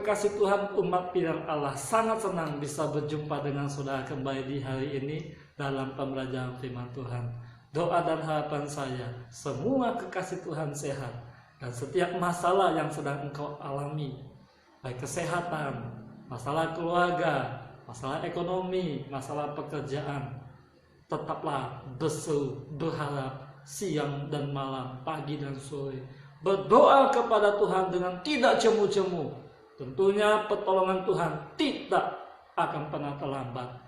kekasih Tuhan, umat pilihan Allah sangat senang bisa berjumpa dengan saudara kembali di hari ini dalam pembelajaran firman Tuhan. Doa dan harapan saya, semua kekasih Tuhan sehat, dan setiap masalah yang sedang engkau alami, baik kesehatan, masalah keluarga, masalah ekonomi, masalah pekerjaan, tetaplah berseru, berharap siang dan malam, pagi dan sore, berdoa kepada Tuhan dengan tidak cemu-cemu. Tentunya pertolongan Tuhan tidak akan pernah terlambat.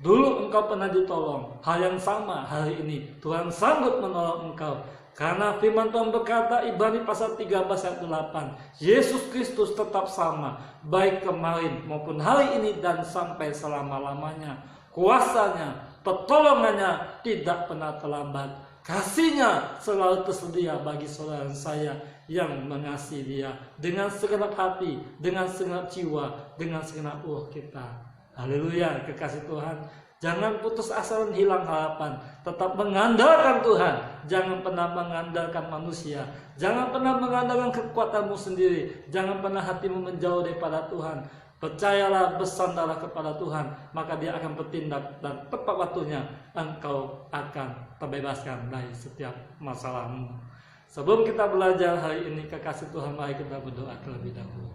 Dulu engkau pernah ditolong, hal yang sama hari ini Tuhan sanggup menolong engkau. Karena firman Tuhan berkata, Ibrani pasal 13 ayat 8, Yesus Kristus tetap sama, baik kemarin maupun hari ini dan sampai selama-lamanya. Kuasanya, pertolongannya tidak pernah terlambat. Kasih-Nya selalu tersedia bagi saudara saya yang mengasihi Dia dengan segenap hati, dengan segenap jiwa, dengan segenap ruh kita. Haleluya, kekasih Tuhan. Jangan putus asa dan hilang harapan. Tetap mengandalkan Tuhan. Jangan pernah mengandalkan manusia. Jangan pernah mengandalkan kekuatanmu sendiri. Jangan pernah hatimu menjauh daripada Tuhan. Percayalah, bersandarlah kepada Tuhan, maka Dia akan bertindak dan tepat waktunya engkau akan terbebaskan dari setiap masalahmu. Sebelum kita belajar hari ini, kekasih Tuhan, mari kita berdoa terlebih dahulu.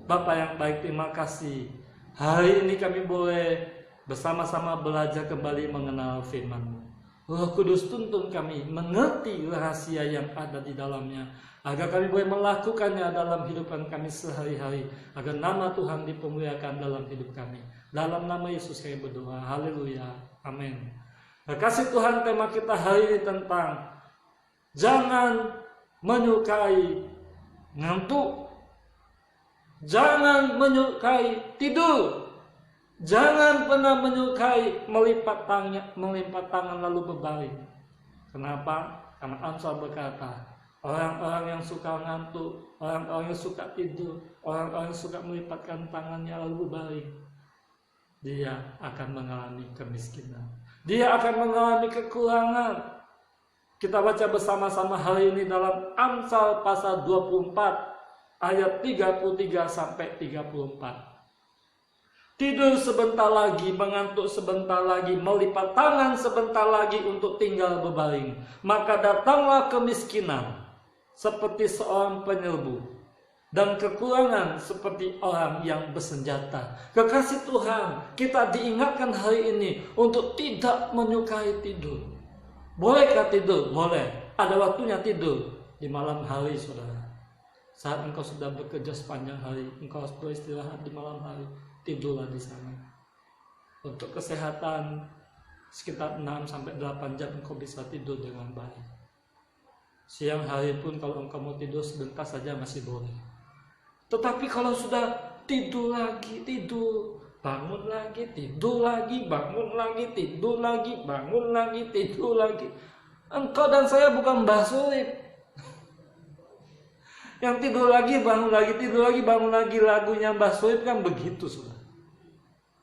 Bapa yang baik, terima kasih. Hari ini kami boleh bersama-sama belajar kembali mengenal firman-Mu. Roh Kudus tuntun kami mengerti rahasia yang ada di dalamnya, agar kami boleh melakukannya dalam hidupan kami sehari-hari, agar nama Tuhan dipermuliakan dalam hidup kami. Dalam nama Yesus kami berdoa. Haleluya. Amin. Kasih Tuhan, tema kita hari ini tentang jangan menyukai ngantuk, jangan menyukai tidur, jangan pernah menyukai melipat tangan lalu berbaring. Kenapa? Karena Amsal berkata, orang-orang yang suka ngantuk, orang-orang yang suka tidur, orang-orang yang suka melipatkan tangannya lalu berbaring, dia akan mengalami kemiskinan. Dia akan mengalami kekurangan. Kita baca bersama-sama hari ini dalam Amsal pasal 24 ayat 33 sampai 34. Tidur sebentar lagi, mengantuk sebentar lagi, melipat tangan sebentar lagi untuk tinggal berbaring. Maka datanglah kemiskinan seperti seorang penyerbu, dan kekurangan seperti orang yang bersenjata. Kekasih Tuhan, kita diingatkan hari ini untuk tidak menyukai tidur. Bolehkah tidur? Boleh. Ada waktunya tidur di malam hari, saudara. Saat engkau sudah bekerja sepanjang hari, engkau harus beristirahat di malam hari, tidurlah di sana. Untuk kesehatan, sekitar 6-8 jam engkau bisa tidur dengan baik. Siang hari pun kalau engkau mau tidur sebentar saja masih boleh. Tetapi kalau sudah tidur lagi, tidur, bangun lagi, tidur lagi, bangun lagi, tidur lagi, bangun lagi, tidur lagi, engkau dan saya bukan Mbah Surip yang tidur lagi, bangun lagi, tidur lagi, bangun lagi. Lagunya Mbah Surip kan begitu, sudah.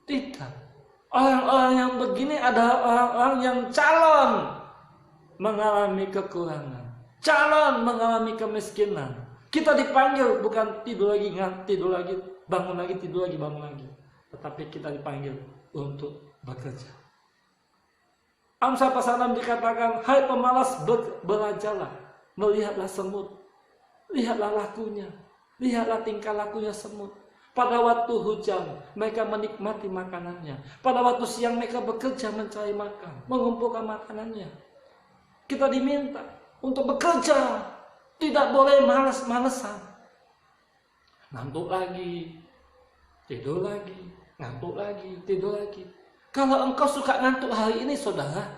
Tidak. Orang-orang yang begini adalah orang-orang yang calon mengalami kekurangan, calon mengalami kemiskinan. Kita dipanggil bukan tidur lagi, tidur lagi, bangun lagi, tidur lagi, bangun lagi. Tetapi kita dipanggil untuk bekerja. Amsal pasal 6 dikatakan, hai pemalas, belajarlah, melihatlah semut. Lihatlah lakunya, lihatlah tingkah lakunya semut. Pada waktu hujan, mereka menikmati makanannya. Pada waktu siang, mereka bekerja mencari makan, mengumpulkan makanannya. Kita diminta untuk bekerja, tidak boleh malas-malesan. Ngantuk lagi, tidur lagi, ngantuk lagi, tidur lagi. Kalau engkau suka ngantuk hari ini, saudara,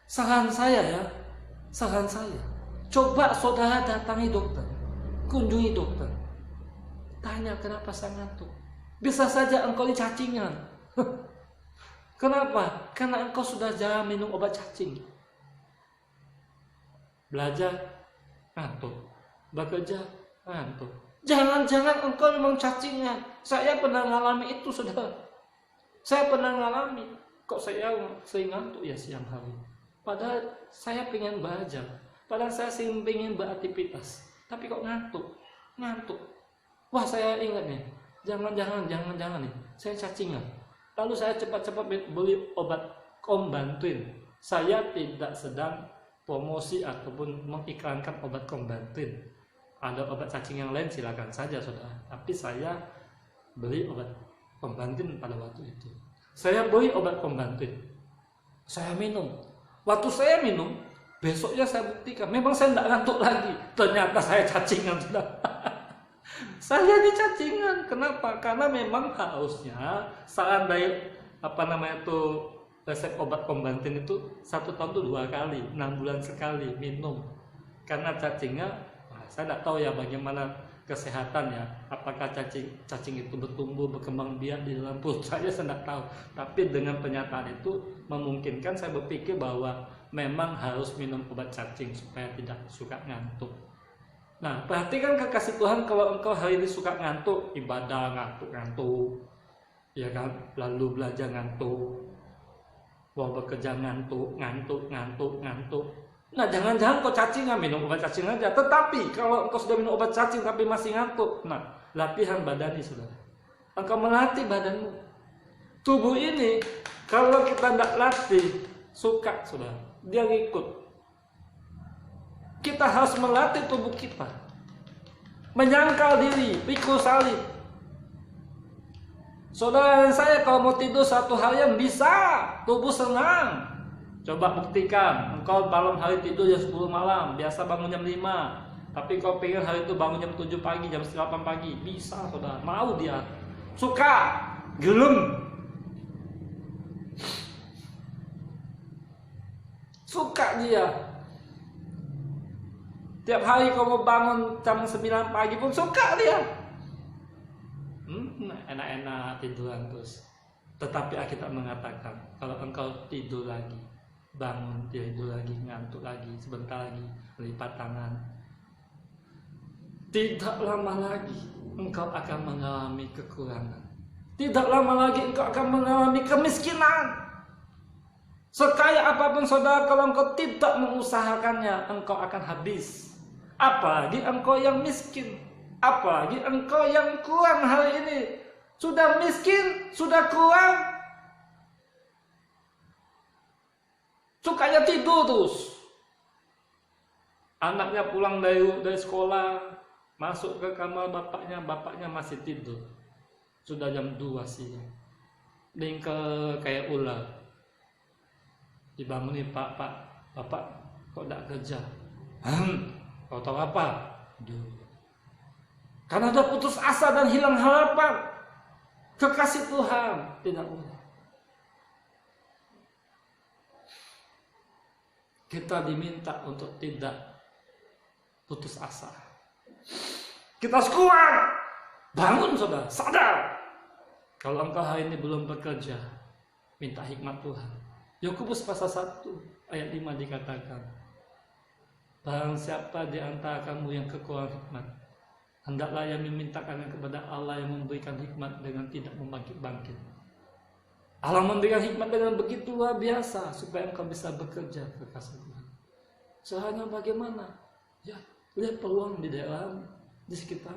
saran saya, coba saudara datangi dokter. Kunjungi dokter. Tanya kenapa saya ngantuk. Bisa saja engkau ini cacingan. Kenapa? Karena engkau sudah jarang minum obat cacing. Belajar, ngantuk. Bekerja, ngantuk. Jangan-jangan engkau memang cacingan. Saya pernah mengalami itu, saudara. Saya pernah mengalami. Kok saya sering ngantuk ya siang hari. Padahal saya pengen belajar. Padahal saya pengen beraktivitas. Tapi kok ngantuk. Wah, saya ingat nih. jangan nih, saya cacingan. Lalu saya cepat-cepat beli obat Kombantuin. Saya tidak sedang promosi ataupun mengiklankan obat Kombantuin. Ada obat cacing yang lain silakan saja saudara. Tapi saya beli obat Kombantuin pada waktu itu. Saya beli obat Kombantuin. Saya minum. Waktu saya minum, besoknya saya buktikan memang saya tidak ngantuk lagi. Ternyata saya cacingan sudah. Saya dicacingan. Kenapa? Karena memang harusnya saran dari resep obat Kombantuin itu 1 tahun itu 2 kali, 6 bulan sekali minum. Karena cacingnya, saya tidak tahu ya bagaimana kesehatan ya. Apakah cacing itu bertumbuh berkembang biak di dalam perut saya tidak tahu. Tapi dengan pernyataan itu memungkinkan saya berpikir bahwa memang harus minum obat cacing supaya tidak suka ngantuk. Nah, perhatikan kekasih Tuhan, kalau engkau hari ini suka ngantuk, ibadah ngantuk, ya kan, lalu belajar ngantuk, mau bekerja ngantuk. Nah, jangan-jangan kau cacingan, minum obat cacing aja. Tetapi kalau engkau sudah minum obat cacing tapi masih ngantuk, nah, latihan badani saudara. Engkau melatih badanmu. Tubuh ini kalau kita tidak latih, suka saudara, dia ngikut. Kita harus melatih tubuh kita, menyangkal diri, pikul salib. Saudara dan saya kalau mau tidur 1 harian bisa, tubuh senang. Coba buktikan, engkau malam hari tidur jam 10 malam, biasa bangun jam 5. Tapi kau pengen hari itu bangun jam 7 pagi, jam 8 pagi, bisa saudara, mau dia. Suka, gelem. Suka dia. Tiap hari kau mau bangun jam 9 pagi pun suka dia. Enak-enak tiduran terus. Tetapi Alkitab mengatakan, kalau engkau tidur lagi, bangun tidur lagi, ngantuk lagi, sebentar lagi lipat tangan, tidak lama lagi engkau akan mengalami kekurangan. Tidak lama lagi engkau akan mengalami kemiskinan. Sekaya apapun saudara, kalau engkau tidak mengusahakannya, engkau akan habis. Apalagi engkau yang miskin, apalagi engkau yang kurang hari ini. Sudah miskin, sudah kurang, sukanya tidur terus. Anaknya pulang dari sekolah, masuk ke kamar bapaknya masih tidur. Sudah jam 2 siang. Lingkar kayak ular. Dibangunin, bapak kok tidak kerja? Kau tahu apa? Karena sudah putus asa dan hilang harapan. Kekasih Tuhan tidak boleh. Kita diminta untuk tidak putus asa. Kita harus kuat. Bangun saudara, sadar. Kalau engkau hari ini belum bekerja, minta hikmat Tuhan. Yakobus pasal 1 ayat 5 dikatakan, barang siapa di antara kamu yang kekurangan hikmat, hendaklah yang memintakannya kepada Allah yang memberikan hikmat dengan tidak membangkit-bangkit. Allah memberikan hikmat dengan begitu luar biasa supaya engkau bisa bekerja, kekasih Tuhan. Caranya bagaimana? Ya, lihat peluang di dalam, di sekitar.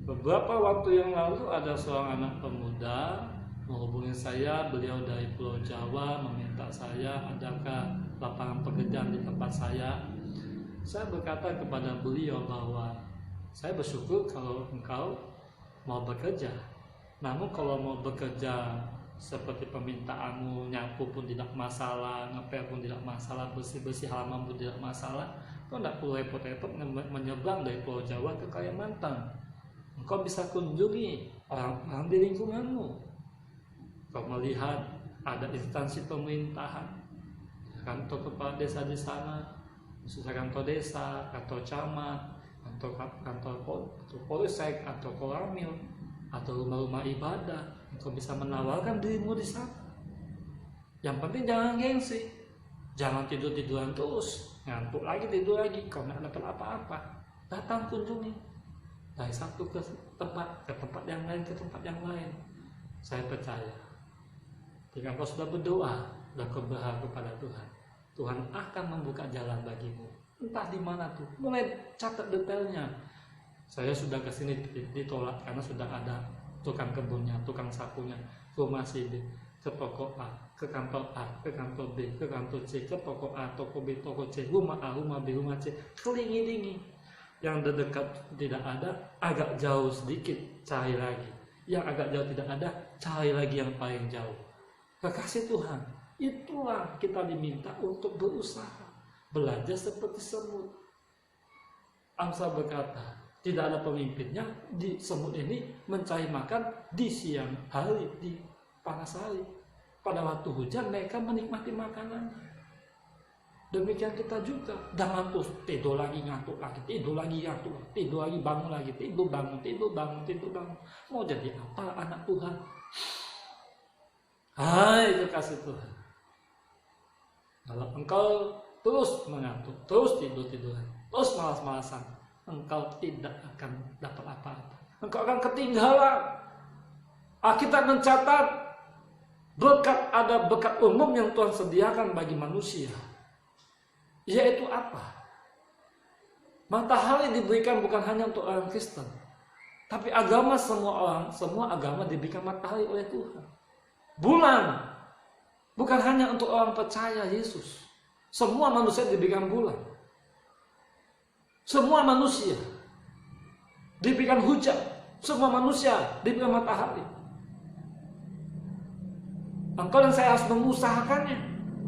Beberapa waktu yang lalu ada seorang anak pemuda menghubungi saya, beliau dari Pulau Jawa, meminta saya adakah lapangan pekerjaan di tempat saya. Saya berkata kepada beliau bahwa saya bersyukur kalau engkau mau bekerja. Namun kalau mau bekerja seperti permintaanmu, nyapu pun tidak masalah, ngepel pun tidak masalah, bersih-bersih halaman pun tidak masalah, kau tidak perlu repot-repot menyeberang dari Pulau Jawa ke Kalimantan. Engkau bisa kunjungi orang-orang di lingkunganmu. Kau melihat ada instansi pemerintahan, kantor kepala desa di sana, khususnya kantor desa, kantor camat, kantor polsek, atau koramil, atau rumah-rumah ibadah. Engkau bisa menawarkan dirimu di sana. Yang penting jangan gengsi, jangan tidur-tiduran terus, ngantuk lagi, tidur lagi, kau tidak dapat apa-apa. Datang kunjungi dari satu ke tempat yang lain, ke tempat yang lain. Saya percaya jika kau sudah berdoa dan kau berharap kepada Tuhan, Tuhan akan membuka jalan bagimu. Entah di mana tuh, mulai catat detailnya. Saya sudah ke sini ditolak karena sudah ada tukang kebunnya, tukang sapunya, rumah si B, ke toko A, ke kantor A, ke kantor B, ke kantor C, ke toko A, toko B, toko C, rumah A, rumah B, rumah C, kelingi-lingi. Yang dekat tidak ada, agak jauh sedikit, cari lagi. Yang agak jauh tidak ada, cari lagi yang paling jauh. Kekasih Tuhan, itulah kita diminta untuk berusaha, belajar seperti semut. Amsal berkata, tidak ada pemimpinnya di semut ini mencari makan di siang hari, di panas hari. Pada waktu hujan mereka menikmati makanan. Demikian kita juga. Jangan terus tidur lagi, ngantuk lagi, tidur lagi, ngantuk, tidur lagi, bangun lagi, tidur, bangun, tidur, bangun, tidur, bangun. Mau jadi apa anak Tuhan? Hai kekasih Tuhan. Kalau engkau terus mengantuk, terus tidur-tiduran, terus malas-malasan, engkau tidak akan dapat apa-apa. Engkau akan ketinggalan. Alkitab mencatat ada berkat umum yang Tuhan sediakan bagi manusia. Yaitu apa? Matahari diberikan bukan hanya untuk orang Kristen, tapi agama semua agama diberikan matahari oleh Tuhan. Bulan bukan hanya untuk orang percaya Yesus. Semua manusia diberikan bulan. Semua manusia diberikan hujan. Semua manusia diberikan matahari. Engkau dan saya harus mengusahakannya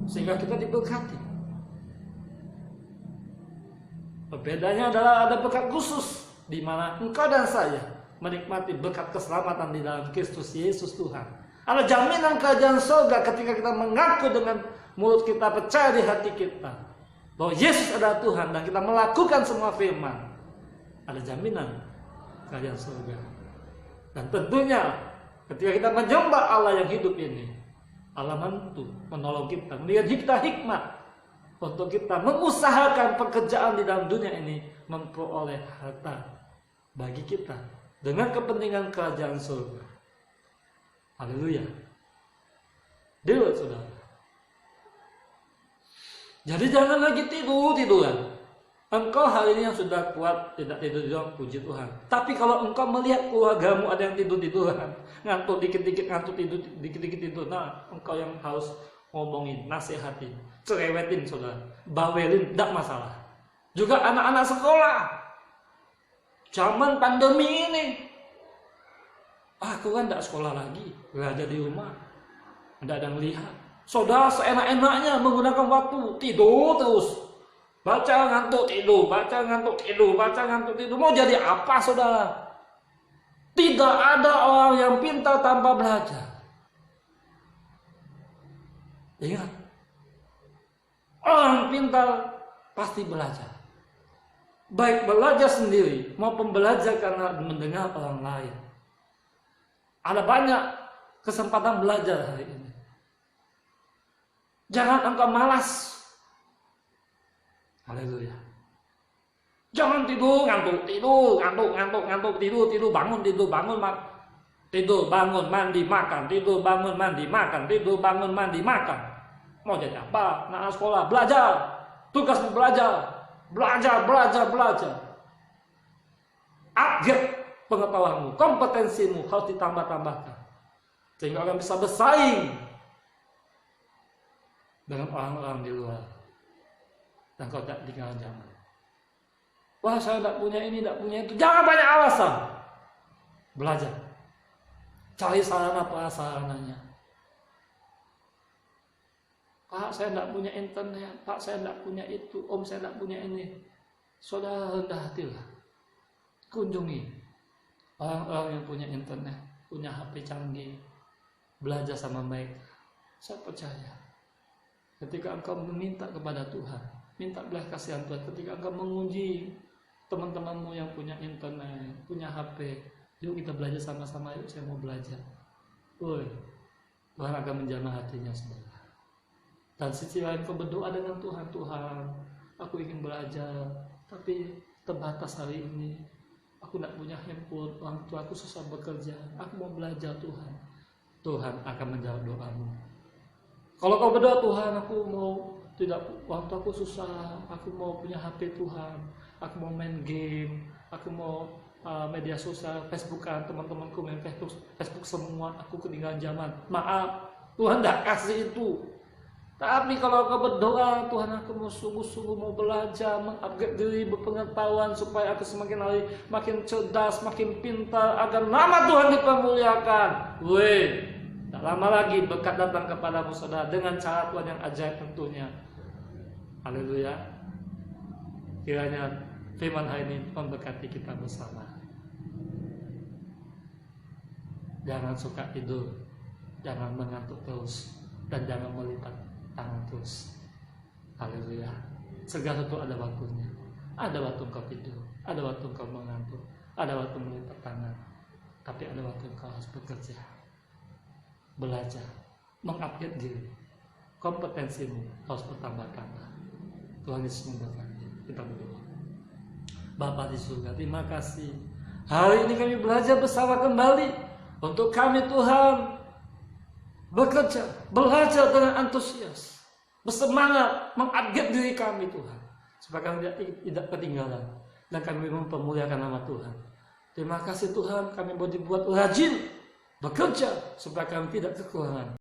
sehingga kita diberkati. Perbedaannya adalah ada berkat khusus di mana engkau dan saya menikmati berkat keselamatan di dalam Kristus Yesus Tuhan. Ada jaminan kerajaan surga ketika kita mengaku dengan mulut kita, percaya di hati kita bahwa Yesus adalah Tuhan dan kita melakukan semua firman. Ada jaminan kerajaan surga. Dan tentunya ketika kita menyembah Allah yang hidup ini, Allah mampu menolong kita, memberikan kita hikmat untuk kita mengusahakan pekerjaan di dalam dunia ini, memperoleh harta bagi kita dengan kepentingan kerajaan surga. Haleluya. Dewa saudara. Jadi jangan lagi tiduran. Engkau hari ini yang sudah kuat tidak tidur, puji Tuhan. Tapi kalau engkau melihat keluargamu ada yang tiduran, ngantuk dikit-dikit, ngantuk tidur dikit-dikit tidur, nah engkau yang harus ngomongin, nasihatin, cerewetin saudara, bawelin, tidak masalah. Juga anak-anak sekolah, zaman pandemi ini, aku kan tidak sekolah lagi, belajar di rumah, tidak ada yang melihat. Saudara seenak-enaknya menggunakan waktu, tidur terus, baca ngantuk tidur, baca ngantuk tidur, baca ngantuk tidur. Mau jadi apa saudara? Tidak ada orang yang pintar tanpa belajar. Ingat, orang pintar pasti belajar. Baik belajar sendiri maupun belajar karena mendengar orang lain. Ada banyak kesempatan belajar hari ini. Jangan engkau malas. Haleluya. Jangan tidur, ngantuk, tidur, ngantuk, tidur, bangun, tidur, bangun, mandi, makan, tidur, bangun, mandi, makan, tidur, bangun, mandi, makan. Mau jadi apa? Anak sekolah, belajar. Tugasmu belajar. Belajar. Upgrade pengetahuanmu, kompetensimu harus ditambah-tambahkan. Sehingga orang bisa bersaing dengan orang-orang di luar. Dan kau tak tinggal zaman. Wah, saya tidak punya ini, tidak punya itu. Jangan banyak alasan. Belajar. Cari sarana prasarananya. Pak, saya tidak punya internet. Pak, saya tidak punya itu. Om, saya tidak punya ini. Saudara rendah hatilah. Kunjungi orang-orang yang punya internet, punya HP canggih. Belajar sama mereka. Saya percaya. Ketika engkau meminta kepada Tuhan, minta belas kasihan Tuhan. Ketika engkau menguji teman-temanmu yang punya internet, punya HP, yuk kita belajar sama-sama. Yuk, saya mau belajar. Woi, Tuhan akan menjamah hatinya saudara. Dan sisi lain kau berdoa dengan Tuhan, Tuhan, aku ingin belajar, tapi terbatas hari ini. Aku tidak punya handphone, orang tua aku susah bekerja, aku mau belajar Tuhan. Tuhan akan menjawab doamu. Kalau kau berdoa, Tuhan, aku mau waktu aku susah, aku mau punya HP Tuhan, aku mau main game, aku mau media sosial, Facebookan, teman-temanku main Facebook semua, aku ketinggalan zaman. Maaf, Tuhan tidak kasih itu. Tapi kalau kau berdoa, Tuhan, aku mau sungguh-sungguh mau belajar, mengupgrade diri, berpengetahuan supaya aku semakin hari makin cerdas, makin pintar, agar nama Tuhan dipermuliakan. Weh, tak lama lagi berkat datang kepadamu saudara dengan cara Tuhan yang ajaib tentunya. Haleluya. Kiranya firman hari ini memberkati kita bersama. Jangan suka tidur, jangan mengantuk terus, dan jangan melipat tangan terus. Haleluya. Segala itu ada waktunya. Ada waktu engkau tidur, ada waktu engkau mengantuk, ada waktu melipat tangan. Tapi ada waktu engkau harus bekerja, belajar, mengupgrade diri. Kompetensimu harus bertambah-tambah. Tuhan Yesus memberkati. Kita berdoa. Bapa di surga, terima kasih. Hari ini kami belajar bersama kembali. Untuk kami Tuhan bekerja, belajar dengan antusias, bersemangat, mengupgrade diri kami Tuhan, supaya kami tidak ketinggalan dan kami mempermuliakan nama Tuhan. Terima kasih Tuhan, kami boleh dibuat rajin bekerja supaya kami tidak kekurangan.